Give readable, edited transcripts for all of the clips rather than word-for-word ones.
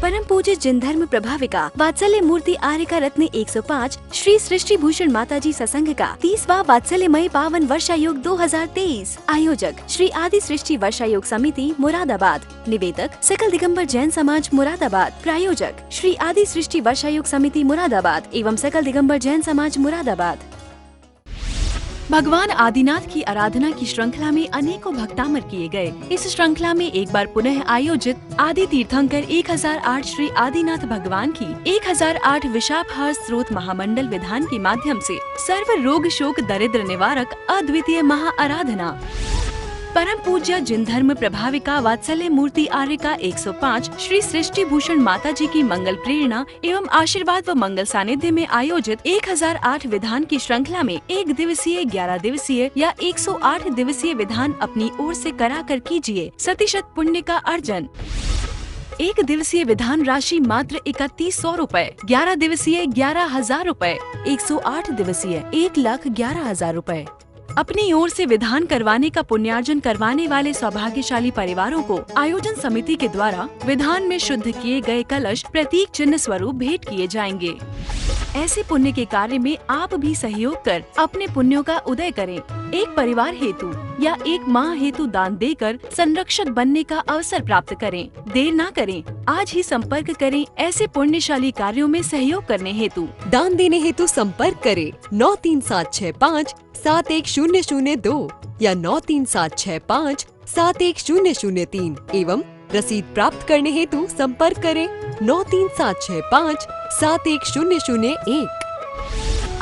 परम पूज्य जिन धर्म प्रभाविका वात्सल्य मूर्ति आर्यका रत्न 105 श्री सृष्टि भूषण माताजी सत्संग का 30वां वात्सल्यमयी पावन वर्षायोग 2023। आयोजक श्री आदि सृष्टि वर्षायोग समिति मुरादाबाद। निवेदक सकल दिगंबर जैन समाज मुरादाबाद। प्रायोजक श्री आदि सृष्टि वर्षायोग समिति मुरादाबाद एवं सकल दिगंबर जैन समाज मुरादाबाद। भगवान आदिनाथ की आराधना की श्रृंखला में अनेकों भक्तामर किए गए। इस श्रृंखला में एक बार पुनः आयोजित आदि तीर्थंकर 1008 श्री आदिनाथ भगवान की 1008 विशापहार स्रोत महामंडल विधान के माध्यम से सर्व रोग शोक दरिद्र निवारक अद्वितीय महा आराधना। परम पूज्य जिन धर्म प्रभाविका वात्सल्य मूर्ति आर्यका 105 श्री सृष्टि भूषण माताजी की मंगल प्रेरणा एवं आशीर्वाद व मंगल सानिध्य में आयोजित 1008 विधान की श्रृंखला में 1 दिवसीय, 11 दिवसीय या 108 दिवसीय विधान अपनी ओर से करा कर कीजिए प्रतिशत पुण्य का अर्जन। 1 दिवसीय विधान राशि मात्र 3100 रूपए, 11 दिवसीय 11,000 रूपए, 108 दिवसीय 1,11,000 रूपए। अपनी ओर से विधान करवाने का पुण्यार्जन करवाने वाले सौभाग्यशाली परिवारों को आयोजन समिति के द्वारा विधान में शुद्ध किए गए कलश प्रतीक चिन्ह स्वरूप भेंट किए जाएंगे। ऐसे पुण्य के कार्य में आप भी सहयोग कर अपने पुण्यों का उदय करें। एक परिवार हेतु या एक माह हेतु दान देकर संरक्षक बनने का अवसर प्राप्त करें। देर ना करें, आज ही संपर्क करें ऐसे पुण्यशाली कार्यों में सहयोग करने हेतु। दान देने हेतु संपर्क करें 93765 71002 या 93765 71003 एवं रसीद प्राप्त करने हेतु संपर्क करें 93765 71001।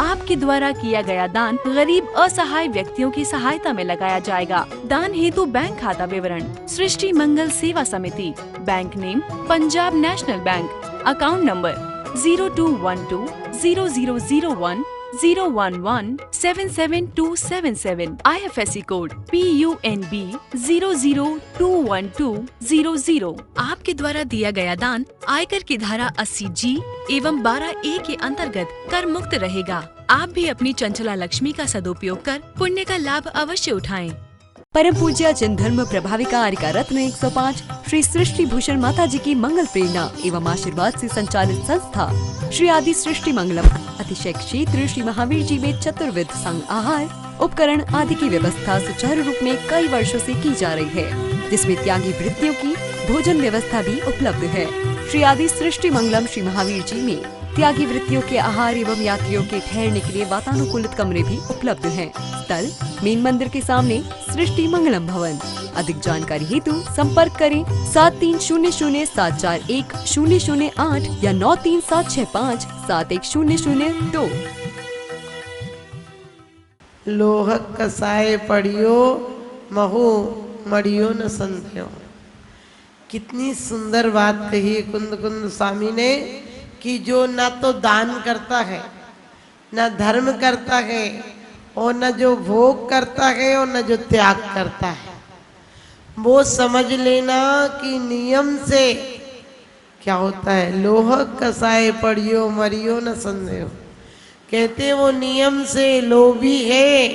आपके द्वारा किया गया दान गरीब असहाय व्यक्तियों की सहायता में लगाया जाएगा। दान हेतु बैंक खाता विवरण सृष्टि मंगल सेवा समिति, bank name Punjab national bank, account number 0212 0001 011 77277, IFSC code PUNB 0021200। आपके द्वारा दिया गया दान आयकर की धारा 80G एवं 12A के अंतर्गत कर मुक्त रहेगा। आप भी अपनी चंचला लक्ष्मी का सदुपयोग कर पुण्य का लाभ अवश्य उठाएं। परम पूज्य जिन धर्म प्रभाविका आर्यका रत्न 105 श्री सृष्टि भूषण माताजी की मंगल प्रेरणा एवं आशीर्वाद से संचालित संस्था श्री आदि सृष्टि मंगलम अतिशय क्षेत्र श्री महावीर जी में चतुर्विध संग आहार उपकरण आदि की व्यवस्था सुचारू रूप में कई वर्षों से की जा रही है, जिसमें त्यागी वृत्तियों की भोजन व्यवस्था भी उपलब्ध है। श्री आदि सृष्टि मंगलम श्री महावीर जी में त्यागी वृत्तियों के आहार एवं यात्रियों के ठहरने के लिए वातानुकूलित कमरे भी उपलब्ध हैं। स्थल मेन मंदिर के सामने सृष्टि मंगलम भवन। अधिक जानकारी हेतु संपर्क करें 7300741008 या 93765 71002। लोह कसाय पड़ियो महु मड़ियो न संदेहो। कितनी सुंदर बात कही है कुंद कुंद स्वामी ने कि जो न तो दान करता है, न धर्म करता है, और न जो भोग करता है और न जो त्याग करता है, वो समझ लेना कि नियम से क्या होता है। लोह कसाय पड़ियो मरियो न संदेहो। कहते वो नियम से लोभी है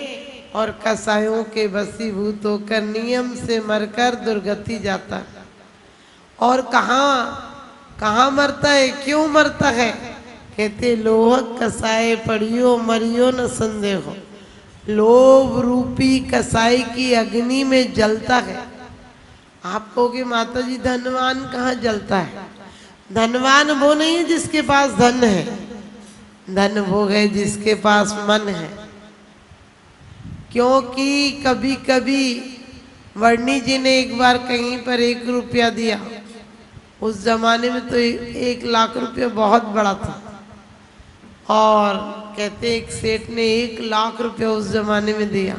और कसायों के वशीभूत होकर नियम से मरकर दुर्गति जाता है। और कहाँ मरता है, क्यों मरता है? कहते लोह कसाय पड़ियो मरियो न संदेहो। लोभ रूपी कसाई की अग्नि में जलता है। आप कहोगे माता जी धनवान कहाँ जलता है? धनवान वो नहीं है जिसके पास धन है, धन वो है जिसके पास मन है। क्योंकि कभी कभी वर्णी जी ने एक बार कहीं पर 1 रुपया दिया। उस जमाने में तो 1 लाख रुपया बहुत बड़ा था। और कहते एक सेठ ने 1 लाख रुपया उस जमाने में दिया।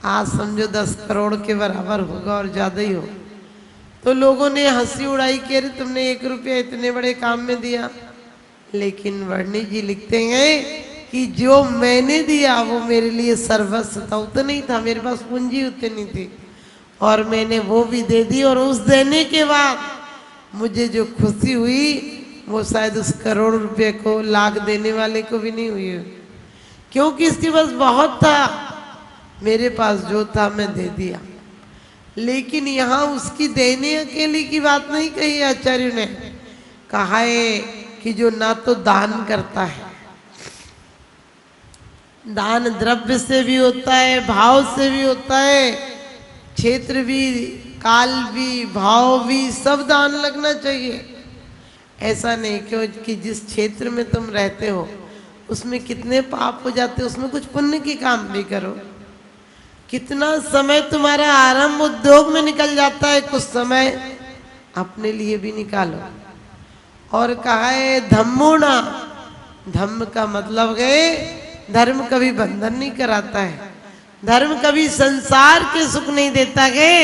आज समझो 10 करोड़ के बराबर होगा और ज्यादा ही हो। तो लोगों ने हंसी उड़ाई कि अरे तुमने 1 रुपया इतने बड़े काम में दिया। लेकिन वर्णी जी लिखते हैं कि जो मैंने दिया वो मेरे लिए सर्वस्व था। उतना नहीं था, मेरे पास पूंजी उतनी थी और मैंने वो भी दे दी। और उस देने के बाद मुझे जो खुशी हुई वो शायद उस करोड़ रुपए को लाख देने वाले को भी नहीं हुई, क्योंकि इसके पास बहुत था, मेरे पास जो था मैं दे दिया। लेकिन यहाँ उसकी देने अकेले की बात नहीं कही आचार्य ने, कहा है कि जो ना तो दान करता है, दान द्रव्य से भी होता है, भाव से भी होता है, क्षेत्र भी, काल भी, भाव भी, सब दान लगना चाहिए। ऐसा नहीं क्यों कि जिस क्षेत्र में तुम रहते हो उसमें कितने पाप हो जाते, उसमें कुछ पुण्य की काम भी करो। कितना समय तुम्हारा आरंभ उद्योग में निकल जाता है, कुछ समय अपने लिए भी निकालो। और कहा है धम्मोना, धम्म का मतलब है धर्म कभी बंधन नहीं कराता है, धर्म कभी संसार के सुख नहीं देता है,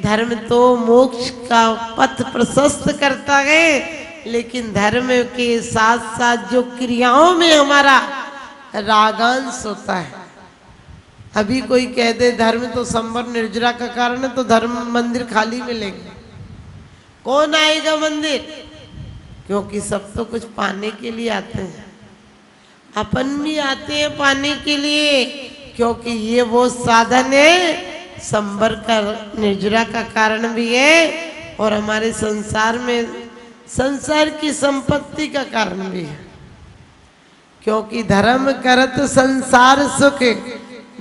धर्म तो मोक्ष का पथ प्रशस्त करता है। लेकिन धर्म के साथ साथ जो क्रियाओं में हमारा रागांश होता है, अभी कोई कह दे धर्म तो संवर निर्जरा का कारण है, तो धर्म मंदिर खाली मिलेंगे, कौन आएगा मंदिर? क्योंकि सब तो कुछ पाने के लिए आते हैं, अपन भी आते हैं पाने के लिए, क्योंकि ये वो साधन है संवर का, निर्जरा का कारण भी है, और हमारे संसार में संसार की संपत्ति का कारण भी है। क्योंकि धर्म करत संसार सुख,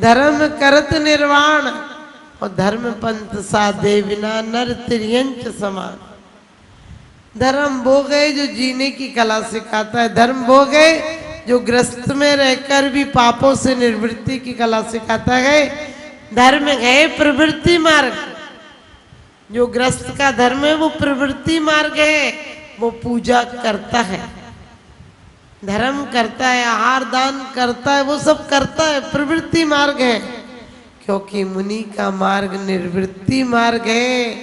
धर्म करत निर्वाण, और धर्म पंथ साधे बिना नर तिर्यंच समान। धर्म वो गए जो जीने की कला सिखाता है, धर्म वो गए जो ग्रस्त में रहकर भी पापों से निवृत्ति की कला सिखाता है। धर्म है प्रवृत्ति मार्ग, जो ग्रस्त का धर्म है वो प्रवृत्ति मार्ग है, वो पूजा करता है, धर्म करता है, आहार दान करता है, वो सब करता है, प्रवृत्ति मार्ग है। क्योंकि मुनि का मार्ग निर्वृत्ति मार्ग है,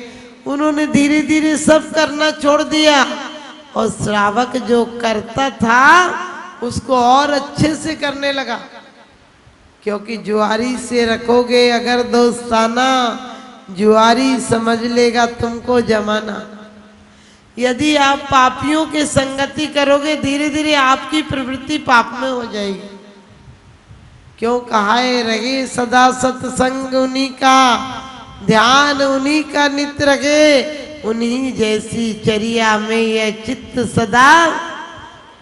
उन्होंने धीरे धीरे सब करना छोड़ दिया, और श्रावक जो करता था उसको और अच्छे से करने लगा। क्योंकि जुआरी से रखोगे अगर दोस्ताना, जुआरी समझ लेगा तुमको जमाना। यदि आप पापियों के संगति करोगे, धीरे धीरे आपकी प्रवृत्ति पाप में हो जाएगी। क्यों कहा है रहे सदा सत्संग उन्हीं का, ध्यान उन्हीं का नित्य रखे, उन्हीं जैसी चर्या में यह चित्त सदा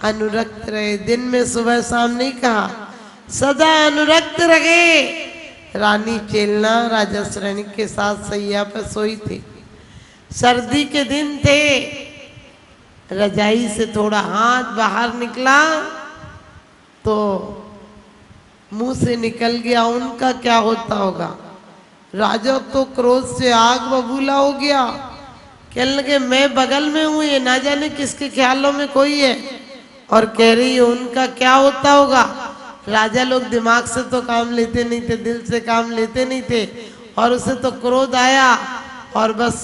अनुरक्त रहे। दिन में सुबह शाम नहीं कहा, सदा अनुरक्त रहे। रानी चेलना राजा श्रेणी के साथ सैया पर सोई थी, सर्दी के दिन थे, रजाई से थोड़ा हाथ बाहर निकला तो मुंह से निकल गया, उनका क्या होता होगा। राजा तो क्रोध से आग बबूला हो गया, कहने लगे मैं बगल में हूं, ये ना जाने किसके ख्यालों में कोई है, और कह रही है उनका क्या होता होगा। राजा लोग दिमाग से तो काम लेते नहीं थे, दिल से काम लेते नहीं थे, और उसे तो क्रोध आया और बस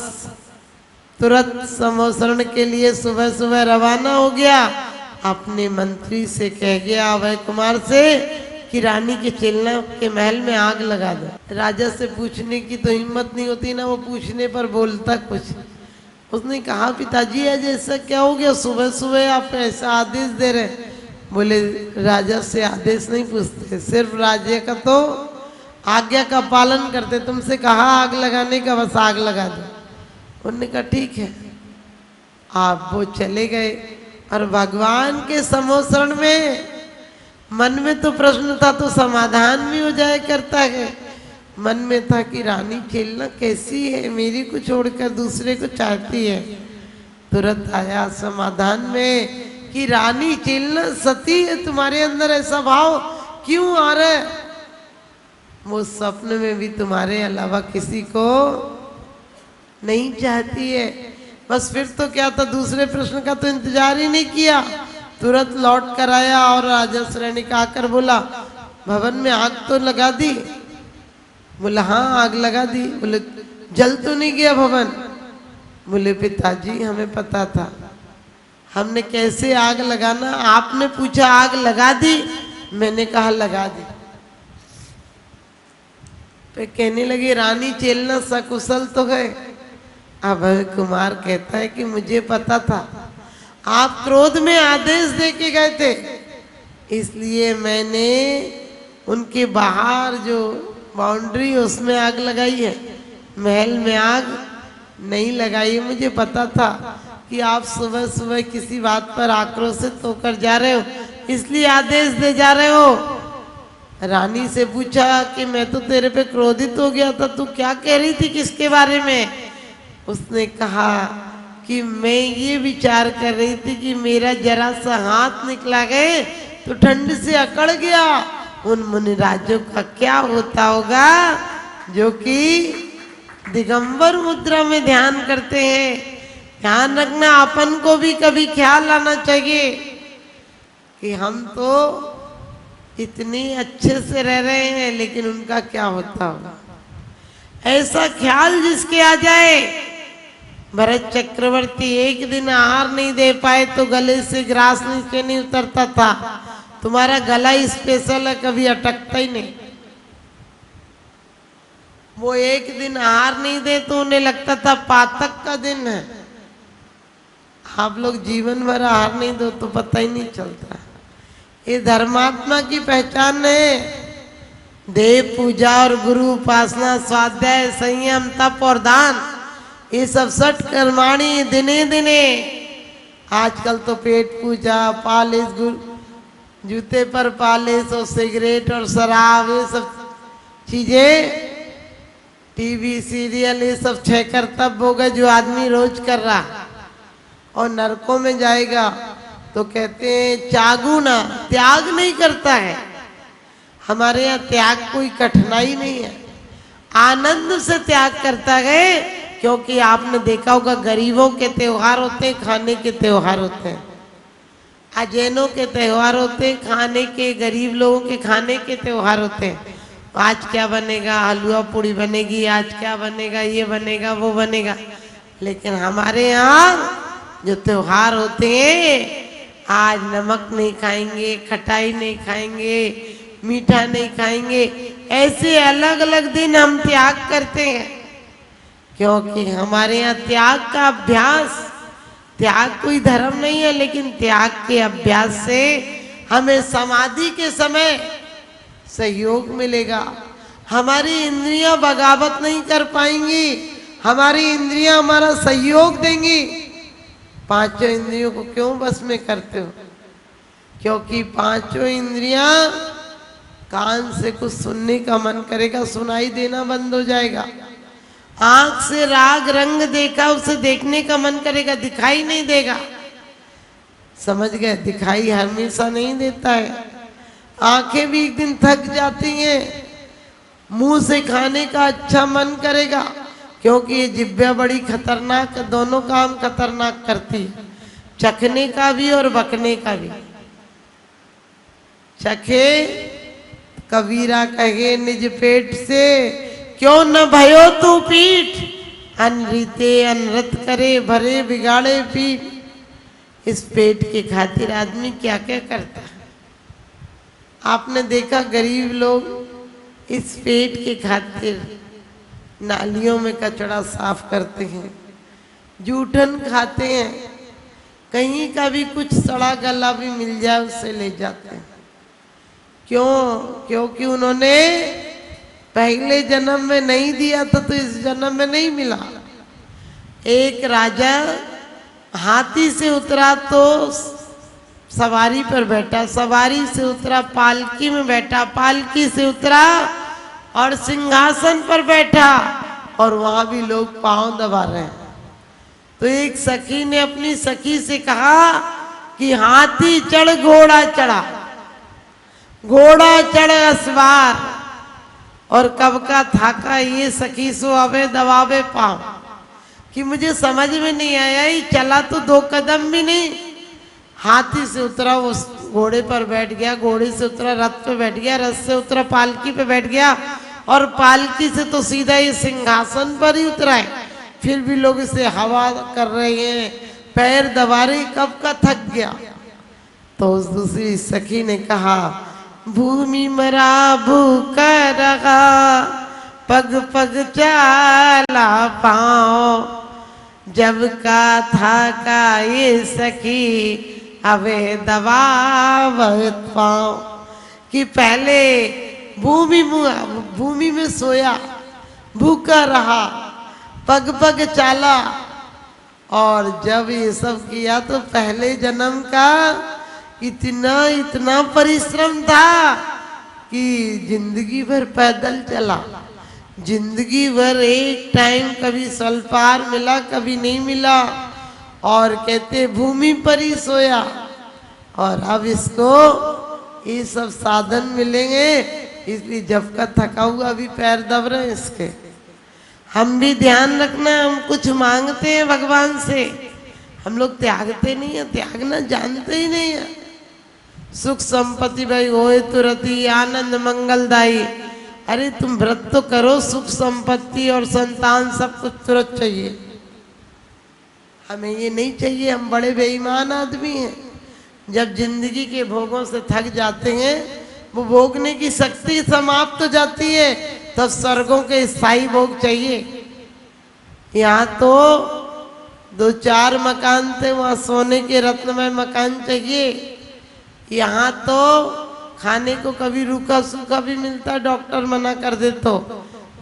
तुरंत समोसरण के लिए सुबह सुबह रवाना हो गया। अपने मंत्री से कह गया अभय कुमार से कि रानी के चेलना के महल में आग लगा दो। राजा से पूछने की तो हिम्मत नहीं होती ना, वो पूछने पर बोलता कुछ। उसने कहा पिताजी आज ऐसा क्या हो गया, सुबह सुबह आप ऐसा आदेश दे रहे। बोले राजा से आदेश नहीं पूछते, सिर्फ राजा का तो आज्ञा का पालन करते, तुमसे कहा आग लगाने का, बस आग लगा दो। उन्होंने कहा ठीक है। आप वो चले गए, और भगवान के समोसरण में मन में तो प्रश्न था तो समाधान भी हो जाए करता है। मन में था कि रानी चेलना कैसी है, मेरी को छोड़कर दूसरे को चाहती है। तुरंत आया समाधान में कि रानी चेलना सती है, तुम्हारे अंदर ऐसा भाव क्यों आ रहा है। वो स्वप्न में भी तुम्हारे अलावा किसी को नहीं चाहती है। बस फिर तो क्या था, दूसरे प्रश्न का तो इंतजार ही नहीं किया, तुरंत लौट कर आया और राजा श्रेणी का आकर बोला भवन में आग तो लगा दी। बोला हाँ आग लगा दी। बोले जल तो नहीं गया भवन। बोले पिताजी हमें पता था, हमने कैसे आग लगाना, आपने पूछा आग लगा दी, मैंने कहा लगा दी। पे कहने लगे रानी चेलना सकुशल तो है। अभय कुमार कहता है कि मुझे पता था, आप क्रोध में आदेश दे के गए थे, इसलिए मैंने उनके बाहर जो बाउंड्री उसमें आग लगाई है, महल में आग नहीं लगाई। मुझे पता था कि आप सुबह सुबह किसी बात पर आक्रोशित होकर जा रहे हो, इसलिए आदेश दे जा रहे हो। रानी से पूछा कि मैं तो तेरे पे क्रोधित हो गया था, तू क्या कह रही थी, किसके बारे में? उसने कहा कि मैं ये विचार कर रही थी कि मेरा जरा सा हाथ निकला गए तो ठंड से अकड़ गया। उन मुनिराजों का क्या होता होगा जो कि दिगंबर मुद्रा में ध्यान करते हैं। ध्यान रखना, अपन को भी कभी ख्याल आना चाहिए कि हम तो इतने अच्छे से रह रहे हैं, लेकिन उनका क्या होता होगा। ऐसा ख्याल जिसके आ जाए, भरत चक्रवर्ती एक दिन आहार नहीं दे पाए तो गले से ग्रास नीचे नहीं उतरता था। तुम्हारा गला स्पेशल है, कभी अटकता ही नहीं। वो एक दिन आहार नहीं दे तो उन्हें लगता था पातक का दिन है। आप लोग जीवन भर आहार नहीं दो तो पता ही नहीं चलता। ये धर्मात्मा की पहचान है। देव पूजा और गुरु उपासना, स्वाध्याय, संयम, तप और दान, ये सब सठ कर्माणी दिने दिने। आजकल तो पेट पूजा, पालिश, जूते पर पालिश और सिगरेट और शराब, ये सब चीजें, टीवी सीरियल, ये सब छह कर्तव्य हो गए जो आदमी रोज कर रहा, और नरकों में जाएगा। तो कहते हैं त्यागू ना, त्याग नहीं करता है। हमारे यहाँ त्याग कोई कठिनाई नहीं है, आनंद से त्याग करता है। क्योंकि आपने देखा होगा गरीबों के त्योहार होते हैं, खाने के त्योहार होते हैं। अजैनों के त्योहार होते हैं, खाने के, गरीब लोगों के खाने के त्योहार होते हैं। आज क्या बनेगा, हलवा पूड़ी बनेगी, आज क्या बनेगा, ये बनेगा, वो बनेगा। लेकिन हमारे यहाँ जो त्योहार होते हैं, आज नमक नहीं खाएंगे, खटाई नहीं खाएंगे, मीठा नहीं खाएंगे, ऐसे अलग अलग दिन हम त्याग करते हैं। क्योंकि हमारे यहाँ त्याग का अभ्यास, त्याग कोई धर्म नहीं है, लेकिन त्याग के अभ्यास से हमें समाधि के समय सहयोग मिलेगा। हमारी इंद्रियां बगावत नहीं कर पाएंगी, हमारी इंद्रियां हमारा सहयोग देंगी। पांचों इंद्रियों को क्यों बस में करते हो? क्योंकि पांचों इंद्रियां, कान से कुछ सुनने का मन करेगा, सुनाई देना बंद हो जाएगा। आंख से राग रंग देखा, उसे देखने का मन करेगा, दिखाई नहीं देगा। समझ गए? दिखाई हमेशा नहीं देता है। आंखें भी एक दिन थक जाती हैं। मुंह से खाने का अच्छा मन करेगा, क्योंकि ये जिब्या बड़ी खतरनाक, दोनों काम खतरनाक करती है, चखने का भी और बकने का भी। चखे कबीरा कहे निज पेट से, क्यों न भयो तू पीठ, अनरीते अनरत करे, भरे बिगाड़े पीठ। इस पेट के खातिर आदमी क्या क्या करता है। आपने देखा गरीब लोग इस पेट के खातिर नालियों में कचरा साफ करते हैं, जूठन खाते हैं, कहीं का भी कुछ सड़ा गला भी मिल जाए उसे ले जाते हैं। क्यों? क्योंकि उन्होंने पहले जन्म में नहीं दिया था तो इस जन्म में नहीं मिला। एक राजा हाथी से उतरा तो सवारी पर बैठा, सवारी से उतरा पालकी में बैठा, पालकी से उतरा और सिंहासन पर बैठा, और वहां भी लोग पांव दबा रहे हैं। तो एक सखी ने अपनी सखी से कहा कि हाथी चढ़ घोड़ा चढ़ा, घोड़ा चढ़ असवार, और कब का थाका ये सखी सो अबे दबावे पांव। कि मुझे समझ में नहीं आया, ही चला तो 2 कदम भी नहीं, हाथी से उतरा वो घोड़े पर बैठ गया, घोड़े से उतरा रथ पे बैठ गया, रथ से उतरा पालकी पे बैठ गया, और पालकी से तो सीधा ये सिंहासन पर ही उतरा है। फिर भी लोग इसे हवा कर रहे हैं, पैर दबा रहे, कब का थक गया। तो उस दूसरी सखी ने कहा, भूमि मरा भूखा रहा, पग पग चाला पाँव, जब का था का ये सखी अबे दबावत पाँव। कि पहले भूमि में सोया, भूखा रहा, पग पग चाला, और जब ये सब किया तो पहले जन्म का इतना इतना परिश्रम था कि जिंदगी भर पैदल चला, जिंदगी भर एक टाइम कभी स्वल्पाहार मिला कभी नहीं मिला, और कहते भूमि पर ही सोया। और अब इसको ये सब साधन मिलेंगे, इसलिए जब का थका हुआ भी पैर दब रहे हैं इसके। हम भी ध्यान रखना, हम कुछ मांगते हैं भगवान से, हम लोग त्यागते नहीं है, त्यागना जानते ही नहीं है। सुख संपत्ति भाई होए तुरती आनंद मंगलदायी। अरे तुम व्रत तो करो, सुख संपत्ति और संतान सब कुछ तुरंत चाहिए, हमें ये नहीं चाहिए। हम बड़े बेईमान आदमी हैं। जब जिंदगी के भोगों से थक जाते हैं, वो भोगने की शक्ति समाप्त हो जाती है, तब स्वर्गों के स्थायी भोग चाहिए। यहाँ तो 2-4 मकान थे, वहाँ सोने के रत्नमय मकान चाहिए। यहाँ तो खाने को कभी रूखा सूखा भी मिलता, डॉक्टर मना कर दे तो।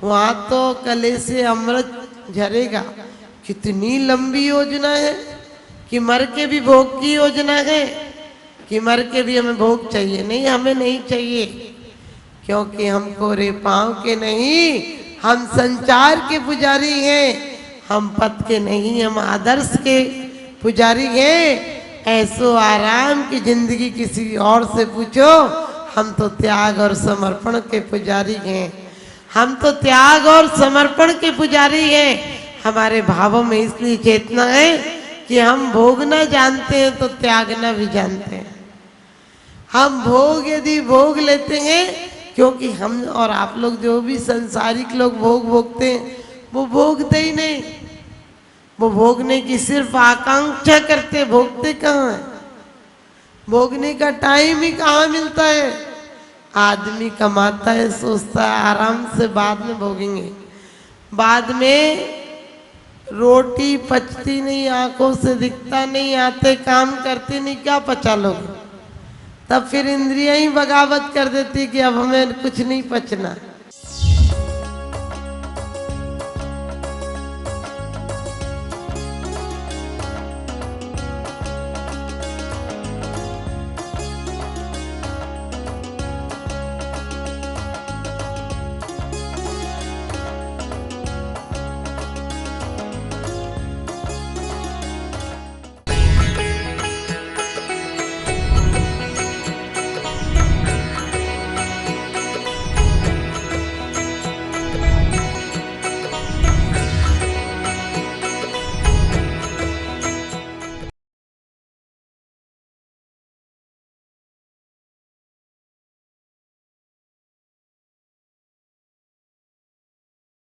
वहाँ तो कले से अमृत झरेगा। कितनी लंबी योजना है कि मर के भी भोग की योजना है, कि मर के भी हमें भोग चाहिए। नहीं, हमें नहीं चाहिए, क्योंकि हमको रे पाँव के नहीं, हम संचार के पुजारी हैं। हम पद के नहीं, हम आदर्श के पुजारी हैं। ऐसो आराम की जिंदगी किसी और से पूछो, हम तो त्याग और समर्पण के पुजारी हैं। हम तो त्याग और समर्पण के पुजारी हैं। हमारे भावों में इसलिए चेतना है कि हम भोगना जानते हैं तो त्यागना भी जानते हैं। हम भोग यदि भोग लेते हैं, क्योंकि हम और आप लोग जो भी संसारिक लोग भोग भोगते हैं, वो भोगते ही नहीं, वो भोगने की सिर्फ आकांक्षा करते, भोगते कहाँ है? भोगने का टाइम ही कहाँ मिलता है? आदमी कमाता है, सोचता है आराम से बाद में भोगेंगे, बाद में रोटी पचती नहीं, आंखों से दिखता नहीं, आते काम करते नहीं, क्या पचा लोगे? तब फिर इंद्रियां ही बगावत कर देती कि अब हमें कुछ नहीं पचना।